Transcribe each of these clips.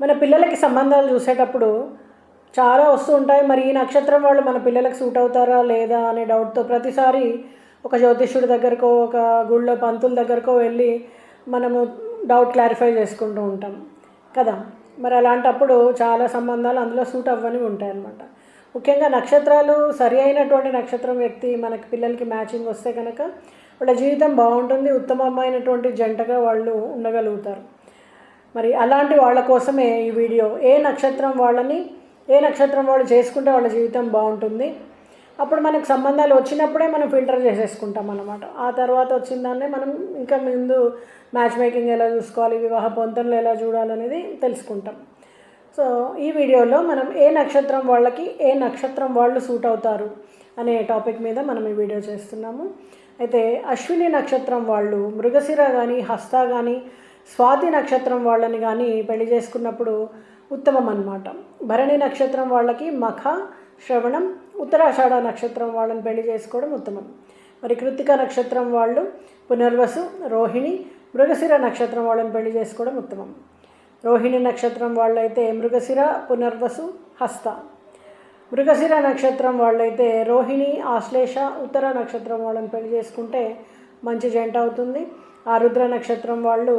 మన పిల్లలకి సంబంధాలు చూసేటప్పుడు చాలా వస్తూ ఉంటాయి. మరి ఈ నక్షత్రం వాళ్ళు మన పిల్లలకు సూట్ అవుతారా లేదా అనే డౌట్తో ప్రతిసారి ఒక జ్యోతిష్యుడి దగ్గరకో ఒక గుళ్ళో పంతుల దగ్గరకో వెళ్ళి మనము డౌట్ క్లారిఫై చేసుకుంటూ ఉంటాం కదా. మరి అలాంటప్పుడు చాలా సంబంధాలు అందులో సూట్ అవ్వని ఉంటాయి అన్నమాట. ముఖ్యంగా నక్షత్రాలు సరి అయినటువంటి నక్షత్రం వ్యక్తి మనకి పిల్లలకి మ్యాచింగ్ వస్తే కనుక వాళ్ళ జీవితం బాగుంటుంది, ఉత్తమమైనటువంటి జంటగా వాళ్ళు ఉండగలుగుతారు. మరి అలాంటి వాళ్ళ కోసమే ఈ వీడియో. ఏ నక్షత్రం వాళ్ళు చేసుకుంటే వాళ్ళ జీవితం బాగుంటుంది, అప్పుడు మనకు సంబంధాలు వచ్చినప్పుడే మనం ఫిల్టర్ చేసేసుకుంటాం అన్నమాట. ఆ తర్వాత వచ్చిన దాన్నే మనం ఇంకా ముందు మ్యాచ్ మేకింగ్ ఎలా చూసుకోవాలి, వివాహ పొంతనలు ఎలా చూడాలనేది తెలుసుకుంటాం. సో ఈ వీడియోలో మనం ఏ నక్షత్రం వాళ్ళు సూట్ అవుతారు అనే టాపిక్ మీద మనం ఈ వీడియో చేస్తున్నాము. అయితే అశ్విని నక్షత్రం వాళ్ళు మృగశిర కానీ, హస్త కానీ, స్వాతి నక్షత్రం వాళ్ళని కానీ పెళ్లి చేసుకున్నప్పుడు ఉత్తమం అన్నమాట. భరణి నక్షత్రం వాళ్ళకి మఖ, శ్రవణం, ఉత్తరాషాఢ నక్షత్రం వాళ్ళని పెళ్లి చేసుకోవడం ఉత్తమం. మరి కృత్తిక నక్షత్రం వాళ్ళు పునర్వసు, రోహిణి, మృగశిర నక్షత్రం వాళ్ళని పెళ్లి చేసుకోవడం ఉత్తమం. రోహిణి నక్షత్రం వాళ్ళైతే మృగశిర, పునర్వసు, హస్త. మృగశిర నక్షత్రం వాళ్ళైతే రోహిణి, ఆశ్లేష, ఉత్తర నక్షత్రం వాళ్ళని పెళ్లి చేసుకుంటే మంచి జంట అవుతుంది. ఆరుద్ర నక్షత్రం వాళ్ళు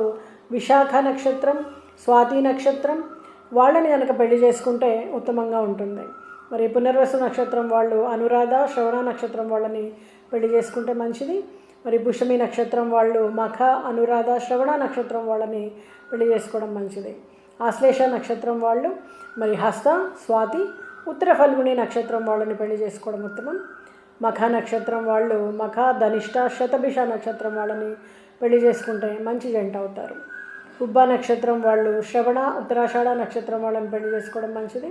విశాఖ నక్షత్రం, స్వాతి నక్షత్రం వాళ్ళని కనుక పెళ్లి చేసుకుంటే ఉత్తమంగా ఉంటుంది. మరి పునర్వసు నక్షత్రం వాళ్ళు అనురాధ, శ్రవణ నక్షత్రం వాళ్ళని పెళ్లి చేసుకుంటే మంచిది. మరి పుష్యమి నక్షత్రం వాళ్ళు మఖ, అనురాధ, శ్రవణ నక్షత్రం వాళ్ళని పెళ్లి చేసుకోవడం మంచిది. ఆశ్లేష నక్షత్రం వాళ్ళు మరి హస్త, స్వాతి, ఉత్తర ఫల్గుణి నక్షత్రం వాళ్ళని పెళ్లి చేసుకోవడం ఉత్తమం. మఖ నక్షత్రం వాళ్ళు మఖ, ధనిష్ట, శతభిష నక్షత్రం వాళ్ళని పెళ్లి చేసుకుంటే మంచి జంట అవుతారు. ఉబ్బ నక్షత్రం వాళ్ళు శ్రవణ, ఉత్తరాషాఢ నక్షత్రం వాళ్ళని పెళ్లి చేసుకోవడం మంచిది.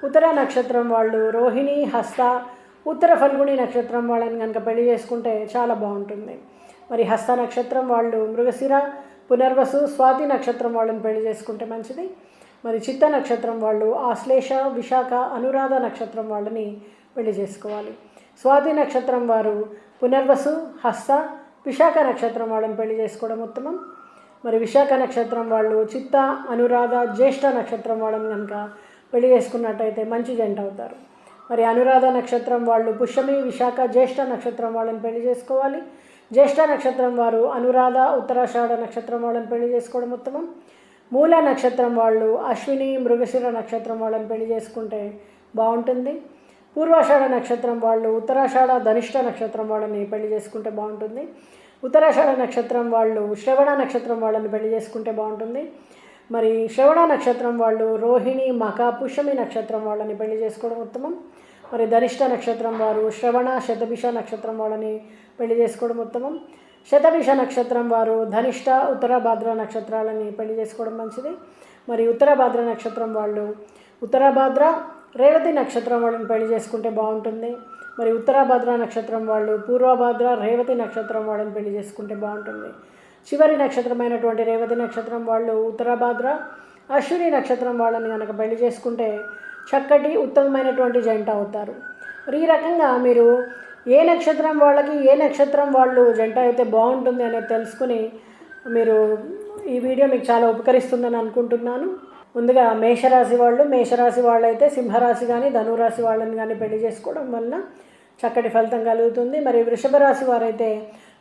ఉత్తర నక్షత్రం వాళ్ళు రోహిణి, హస్త, ఉత్తర ఫల్గుణి నక్షత్రం వాళ్ళని కనుక పెళ్లి చేసుకుంటే చాలా బాగుంటుంది. మరి హస్త నక్షత్రం వాళ్ళు మృగశిర, పునర్వసు, స్వాతి నక్షత్రం వాళ్ళని పెళ్లి చేసుకుంటే మంచిది. మరి చిత్త నక్షత్రం వాళ్ళు ఆశ్లేష, విశాఖ, అనురాధ నక్షత్రం వాళ్ళని పెళ్లి చేసుకోవాలి. స్వాతి నక్షత్రం వారు పునర్వసు, హస్త, విశాఖ నక్షత్రం వాళ్ళని పెళ్లి చేసుకోవడం ఉత్తమం. మరి విశాఖ నక్షత్రం వాళ్ళు చిత్త, అనురాధ, జ్యేష్ఠ నక్షత్రం వాళ్ళని కనుక పెళ్లి చేసుకున్నట్టయితే మంచి జంట అవుతారు. మరి అనురాధ నక్షత్రం వాళ్ళు పుష్యమి, విశాఖ, జ్యేష్ఠ నక్షత్రం వాళ్ళని పెళ్లి చేసుకోవాలి. జ్యేష్ఠ నక్షత్రం వారు అనురాధ, ఉత్తరాషాఢ నక్షత్రం వాళ్ళని పెళ్లి చేసుకోవడం ఉత్తమం. మూల నక్షత్రం వాళ్ళు అశ్విని, మృగశిర నక్షత్రం వాళ్ళని పెళ్లి చేసుకుంటే బాగుంటుంది. పూర్వాషాఢ నక్షత్రం వాళ్ళు ఉత్తరాషాఢ, ధనిష్ట నక్షత్రం వాళ్ళని పెళ్లి చేసుకుంటే బాగుంటుంది. ఉత్తరాషాఢ నక్షత్రం వాళ్ళు శ్రవణ నక్షత్రం వాళ్ళని పెళ్లి చేసుకుంటే బాగుంటుంది. మరి శ్రవణ నక్షత్రం వాళ్ళు రోహిణి, మఖ, పుష్యమి నక్షత్రం వాళ్ళని పెళ్లి చేసుకోవడం ఉత్తమం. మరి ధనిష్ట నక్షత్రం వారు శ్రవణ, శతభిష నక్షత్రం వాళ్ళని పెళ్లి చేసుకోవడం ఉత్తమం. శతభిష నక్షత్రం వారు ధనిష్ట, ఉత్తరాభాద్ర నక్షత్రాలని పెళ్లి చేసుకోవడం మంచిది. మరి ఉత్తరాభాద్ర నక్షత్రం వాళ్ళు ఉత్తరాభాద్ర, రేవతి నక్షత్రం వాళ్ళని పెళ్లి చేసుకుంటే బాగుంటుంది. మరి ఉత్తరాభాద్ర నక్షత్రం వాళ్ళు పూర్వభాద్ర, రేవతి నక్షత్రం వాళ్ళని పెళ్లి చేసుకుంటే బాగుంటుంది. చివరి నక్షత్రమైనటువంటి రేవతి నక్షత్రం వాళ్ళు ఉత్తరాభాద్ర, అశ్విని నక్షత్రం వాళ్ళని కనుక పెళ్లి చేసుకుంటే చక్కటి ఉత్తమమైనటువంటి జంట అవుతారు. మరి ఈ రకంగా మీరు ఏ నక్షత్రం వాళ్ళు జంట అయితే బాగుంటుంది అనేది తెలుసుకుని మీరు ఈ వీడియో మీకు చాలా ఉపకరిస్తుందని అనుకుంటున్నాను. ముందుగా మేషరాశి వాళ్ళు అయితే సింహరాశి కానీ, ధనురాశి వాళ్ళని కానీ పెళ్లి చేసుకోవడం వలన చక్కటి ఫలితం కలుగుతుంది. మరి వృషభ రాశి వారైతే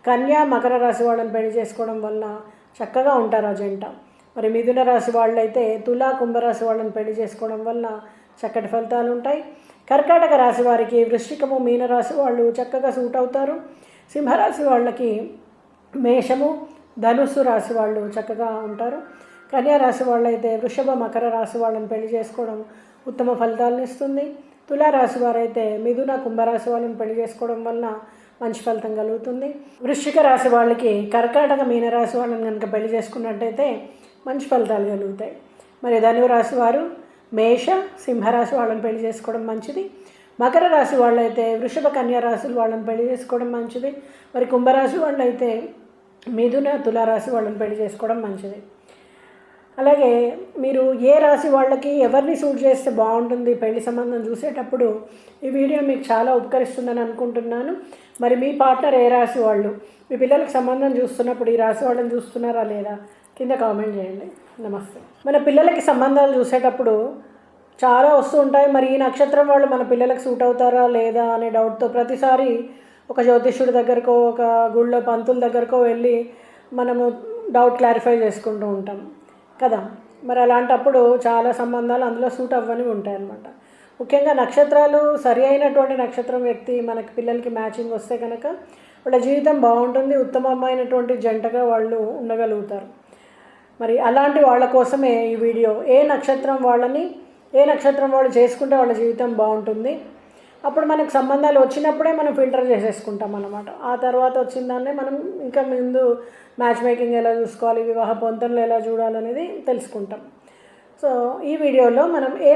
కన్యా, మకర రాశి వాళ్ళని పెళ్లి చేసుకోవడం వలన చక్కగా ఉంటారు ఆ జంట. మరి మిథున రాశి వాళ్ళైతే తులా, కుంభరాశి వాళ్ళని పెళ్లి చేసుకోవడం వలన చక్కటి ఫలితాలు ఉంటాయి. కర్కాటక రాశి వారికి వృశ్చికము, మీనరాశి వాళ్ళు చక్కగా సూట్ అవుతారు. సింహరాశి వాళ్ళకి మేషము, ధనుస్సు రాశి వాళ్ళు చక్కగా ఉంటారు. కన్యా రాశి వాళ్ళైతే వృషభ, మకర రాశి వాళ్ళని పెళ్లి చేసుకోవడం ఉత్తమ ఫలితాలను ఇస్తుంది. తులారాశి వారైతే మిథున, కుంభరాశి వాళ్ళని పెళ్లి చేసుకోవడం వలన మంచి ఫలితం కలుగుతుంది. వృశ్చిక రాశి వాళ్ళకి కర్కాటక, మీనరాశి వాళ్ళని కనుక పెళ్లి చేసుకున్నట్టయితే మంచి ఫలితాలు కలుగుతాయి. మరి ధనురాశి వారు మేష, సింహరాశి వాళ్ళని పెళ్లి చేసుకోవడం మంచిది. మకర రాశి వాళ్ళైతే వృషభ, కన్యా రాశులు వాళ్ళని పెళ్లి చేసుకోవడం మంచిది. మరి కుంభరాశి వాళ్ళైతే మిథున, తులారాశి వాళ్ళని పెళ్లి చేసుకోవడం మంచిది. అలాగే మీరు ఏ రాశి వాళ్ళకి ఎవరిని సూట్ చేస్తే బాగుంటుంది పెళ్లి సంబంధం చూసేటప్పుడు ఈ వీడియో మీకు చాలా ఉపకరిస్తుందని అనుకుంటున్నాను. మరి మీ పార్ట్నర్ ఏ రాశి వాళ్ళు, మీ పిల్లలకు సంబంధం చూస్తున్నప్పుడు ఈ రాశి వాళ్ళని చూస్తున్నారా లేదా కింద కామెంట్ చేయండి. నమస్తే. మన పిల్లలకి సంబంధాలు చూసేటప్పుడు చాలా వస్తూ ఉంటాయి. మరి ఈ నక్షత్రం వాళ్ళు మన పిల్లలకు సూట్ అవుతారా లేదా అనే డౌట్తో ప్రతిసారి ఒక జ్యోతిష్యుడి దగ్గరకో ఒక గుళ్ళో పంతుల దగ్గరకో వెళ్ళి మనము డౌట్ క్లారిఫై చేసుకుంటూ ఉంటాం కదా. మరి అలాంటప్పుడు చాలా సంబంధాలు అందులో సూట్ అవ్వని ఉంటాయి అన్నమాట. ముఖ్యంగా నక్షత్రాలు సరి అయినటువంటి నక్షత్రం వ్యక్తి మనకి పిల్లలకి మ్యాచింగ్ వస్తే కనుక వాళ్ళ జీవితం బాగుంటుంది, ఉత్తమమైనటువంటి జంటగా వాళ్ళు ఉండగలుగుతారు. మరి అలాంటి వాళ్ళ కోసమే ఈ వీడియో. ఏ నక్షత్రం వాళ్ళు చేసుకుంటే వాళ్ళ జీవితం బాగుంటుంది, అప్పుడు మనకు సంబంధాలు వచ్చినప్పుడే మనం ఫిల్టర్ చేసేసుకుంటాం అన్నమాట. ఆ తర్వాత వచ్చిన దాన్నే మనం ఇంకా ముందు మ్యాచ్ మేకింగ్ ఎలా చూసుకోవాలి, వివాహ పొంతనలు ఎలా చూడాలనేది తెలుసుకుంటాం. సో ఈ వీడియోలో మనం ఏ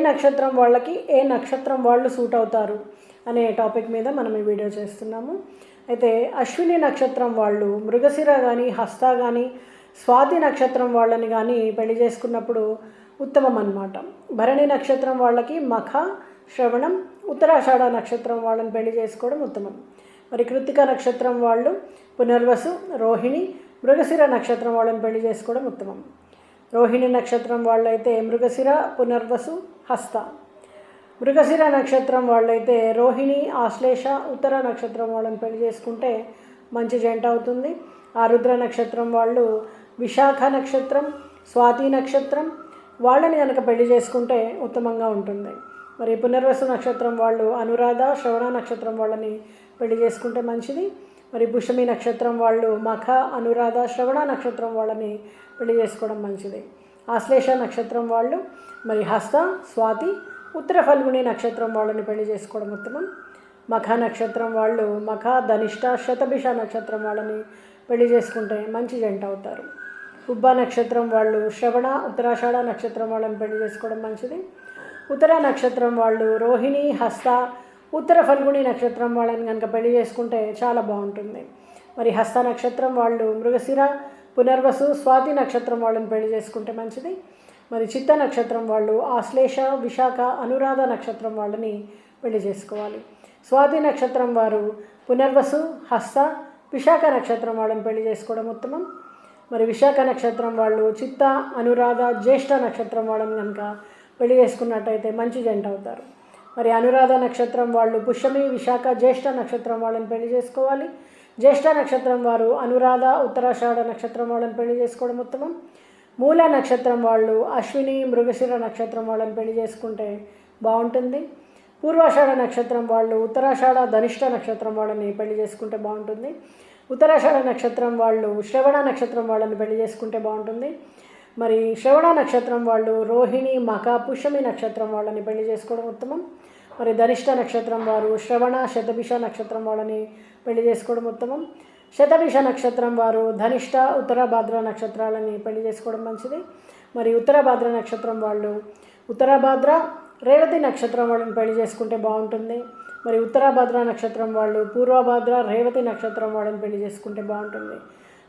నక్షత్రం వాళ్ళు సూట్ అవుతారు అనే టాపిక్ మీద మనం ఈ వీడియో చేస్తున్నాము. అయితే అశ్విని నక్షత్రం వాళ్ళు మృగశిర కానీ హస్త కానీ స్వాతి నక్షత్రం వాళ్ళని కానీ పెళ్లి చేసుకున్నప్పుడు ఉత్తమం అన్నమాట. భరణి నక్షత్రం వాళ్ళకి మఖ, శ్రవణం, ఉత్తరాషాఢ నక్షత్రం వాళ్ళని పెళ్లి చేసుకోవడం ఉత్తమం. మరి కృత్తిక నక్షత్రం వాళ్ళు పునర్వసు, రోహిణి, మృగశిర నక్షత్రం వాళ్ళని పెళ్లి చేసుకోవడం ఉత్తమం. రోహిణి నక్షత్రం వాళ్ళైతే మృగశిర, పునర్వసు, హస్త. మృగశిర నక్షత్రం వాళ్ళైతే రోహిణి, ఆశ్లేష, ఉత్తర నక్షత్రం వాళ్ళని పెళ్లి చేసుకుంటే మంచి జంట అవుతుంది. ఆరుద్ర నక్షత్రం వాళ్ళు విశాఖ నక్షత్రం, స్వాతి నక్షత్రం వాళ్ళని కనుక పెళ్లి చేసుకుంటే ఉత్తమంగా ఉంటుంది. మరి పునర్వసు నక్షత్రం వాళ్ళు అనురాధ, శ్రవణ నక్షత్రం వాళ్ళని పెళ్లి చేసుకుంటే మంచిది. మరి పుష్యమి నక్షత్రం వాళ్ళు మఖ, అనురాధ, శ్రవణ నక్షత్రం వాళ్ళని పెళ్లి చేసుకోవడం మంచిది. ఆశ్లేష నక్షత్రం వాళ్ళు మరి హస్త, స్వాతి, ఉత్తర ఫల్గుణి నక్షత్రం వాళ్ళని పెళ్లి చేసుకోవడం ఉత్తమం. మఖ నక్షత్రం వాళ్ళు మఖ, ధనిష్ట, శతభిష నక్షత్రం వాళ్ళని పెళ్లి చేసుకుంటే మంచి జంట అవుతారు. ఉబ్బ నక్షత్రం వాళ్ళు శ్రవణ, ఉత్తరాషాఢ నక్షత్రం వాళ్ళని పెళ్లి చేసుకోవడం మంచిది. ఉత్తర నక్షత్రం వాళ్ళు రోహిణి, హస్త, ఉత్తర ఫల్గుణి నక్షత్రం వాళ్ళని కనుక పెళ్లి చేసుకుంటే చాలా బాగుంటుంది. మరి హస్త నక్షత్రం వాళ్ళు మృగశిర, పునర్వసు, స్వాతి నక్షత్రం వాళ్ళని పెళ్లి చేసుకుంటే మంచిది. మరి చిత్త నక్షత్రం వాళ్ళు ఆశ్లేష, విశాఖ, అనురాధ నక్షత్రం వాళ్ళని పెళ్లి చేసుకోవాలి. స్వాతి నక్షత్రం వారు పునర్వసు, హస్త, విశాఖ నక్షత్రం వాళ్ళని పెళ్లి చేసుకోవడం ఉత్తమం. మరి విశాఖ నక్షత్రం వాళ్ళు చిత్త, అనురాధ, జ్యేష్ఠ నక్షత్రం వాళ్ళని కనుక పెళ్లి చేసుకున్నట్టయితే మంచి జంట అవుతారు. మరి అనురాధ నక్షత్రం వాళ్ళు పుష్యమి, విశాఖ, జ్యేష్ఠ నక్షత్రం వాళ్ళని పెళ్లి చేసుకోవాలి. జ్యేష్ఠ నక్షత్రం వారు అనురాధ, ఉత్తరాషాఢ నక్షత్రం వాళ్ళని పెళ్లి చేసుకోవడం ఉత్తమం. మూల నక్షత్రం వాళ్ళు అశ్విని, మృగశిర నక్షత్రం వాళ్ళని పెళ్లి చేసుకుంటే బాగుంటుంది. పూర్వాషాఢ నక్షత్రం వాళ్ళు ఉత్తరాషాఢ, ధనిష్ట నక్షత్రం వాళ్ళని పెళ్లి చేసుకుంటే బాగుంటుంది. ఉత్తరాషాఢ నక్షత్రం వాళ్ళు శ్రవణ నక్షత్రం వాళ్ళని పెళ్లి చేసుకుంటే బాగుంటుంది. మరి శ్రవణ నక్షత్రం వాళ్ళు రోహిణి, మఖ, పుష్యమి నక్షత్రం వాళ్ళని పెళ్లి చేసుకోవడం ఉత్తమం. మరి ధనిష్ట నక్షత్రం వారు శ్రవణ, శతభిష నక్షత్రం వాళ్ళని పెళ్లి చేసుకోవడం ఉత్తమం. శతభిష నక్షత్రం వారు ధనిష్ట, ఉత్తర భాద్ర నక్షత్రాలని పెళ్లి చేసుకోవడం మంచిది. మరి ఉత్తర భాద్ర నక్షత్రం వాళ్ళు ఉత్తర భాద్ర, రేవతి నక్షత్రం వాళ్ళని పెళ్లి చేసుకుంటే బాగుంటుంది. మరి ఉత్తర భాద్ర నక్షత్రం వాళ్ళు పూర్వభాద్ర, రేవతి నక్షత్రం వాళ్ళని పెళ్లి చేసుకుంటే బాగుంటుంది.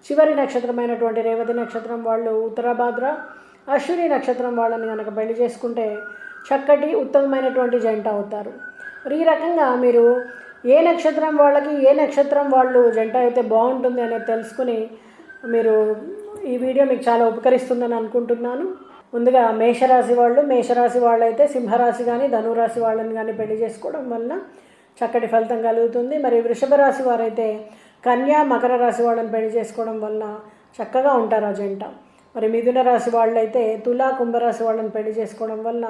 చివరి నక్షత్రమైనటువంటి రేవతి నక్షత్రం వాళ్ళు ఉత్తర భాద్ర, అశ్విని నక్షత్రం వాళ్ళని కనుక పెళ్లి చేసుకుంటే చక్కటి ఉత్తమమైనటువంటి జంట అవుతారు. మరి ఈ రకంగా మీరు ఏ నక్షత్రం వాళ్ళు జంట అయితే బాగుంటుంది అనేది తెలుసుకుని మీరు ఈ వీడియో మీకు చాలా ఉపకరిస్తుందని అనుకుంటున్నాను. ముందుగా మేషరాశి వాళ్ళైతే సింహరాశి కానీ ధనురాశి వాళ్ళని కానీ పెళ్లి చేసుకోవడం వలన చక్కటి ఫలితం కలుగుతుంది. మరి వృషభ రాశి వారైతే కన్యా, మకర రాశి వాళ్ళని పెళ్లి చేసుకోవడం వలన చక్కగా ఉంటారు ఆ జంట. మరి మిథున రాశి వాళ్ళైతే తులా, కుంభరాశి వాళ్ళని పెళ్లి చేసుకోవడం వలన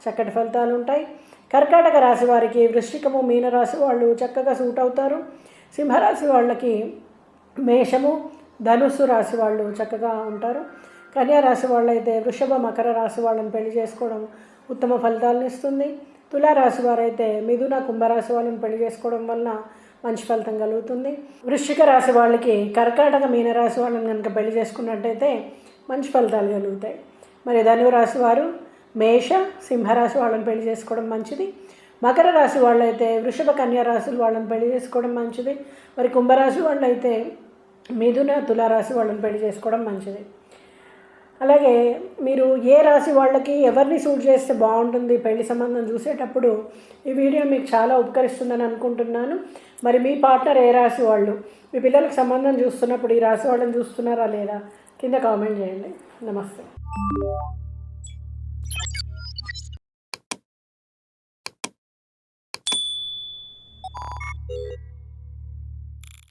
చక్కటి ఫలితాలు ఉంటాయి. కర్కాటక రాశి వారికి వృశ్చికము, మీనరాశి వాళ్ళు చక్కగా సూట్ అవుతారు. సింహరాశి వాళ్ళకి మేషము, ధనుస్సు రాశి వాళ్ళు చక్కగా ఉంటారు. కన్యా రాశి వాళ్ళైతే వృషభ, మకర రాశి వాళ్ళని పెళ్లి చేసుకోవడం ఉత్తమ ఫలితాలను ఇస్తుంది. తులారాశి వారైతే మిథున, కుంభరాశి వాళ్ళని పెళ్లి చేసుకోవడం వలన మంచి ఫలితం కలుగుతుంది. వృశ్చిక రాశి వాళ్ళకి కర్కాటక, మీనరాశి వాళ్ళని కనుక పెళ్లి చేసుకున్నట్టయితే మంచి ఫలితాలు కలుగుతాయి. మరి ధనురాశి వారు మేష, సింహరాశి వాళ్ళని పెళ్లి చేసుకోవడం మంచిది. మకర రాశి వాళ్ళైతే వృషభ, కన్యా రాశులు వాళ్ళని పెళ్లి చేసుకోవడం మంచిది. మరి కుంభరాశి వాళ్ళైతే మిథున, తులారాశి వాళ్ళని పెళ్లి చేసుకోవడం మంచిది. అలాగే మీరు ఏ రాశి వాళ్ళకి ఎవరిని సూట్ చేస్తే బాగుంటుంది పెళ్లి సంబంధం చూసేటప్పుడు ఈ వీడియో మీకు చాలా ఉపకరిస్తుందని అనుకుంటున్నాను. మరి మీ పార్ట్నర్ ఏ రాశి వాళ్ళు, మీ పిల్లలకు సంబంధం చూస్తున్నప్పుడు ఈ రాశి వాళ్ళని చూస్తున్నారా లేదా కింద కామెంట్ చేయండి. నమస్తే.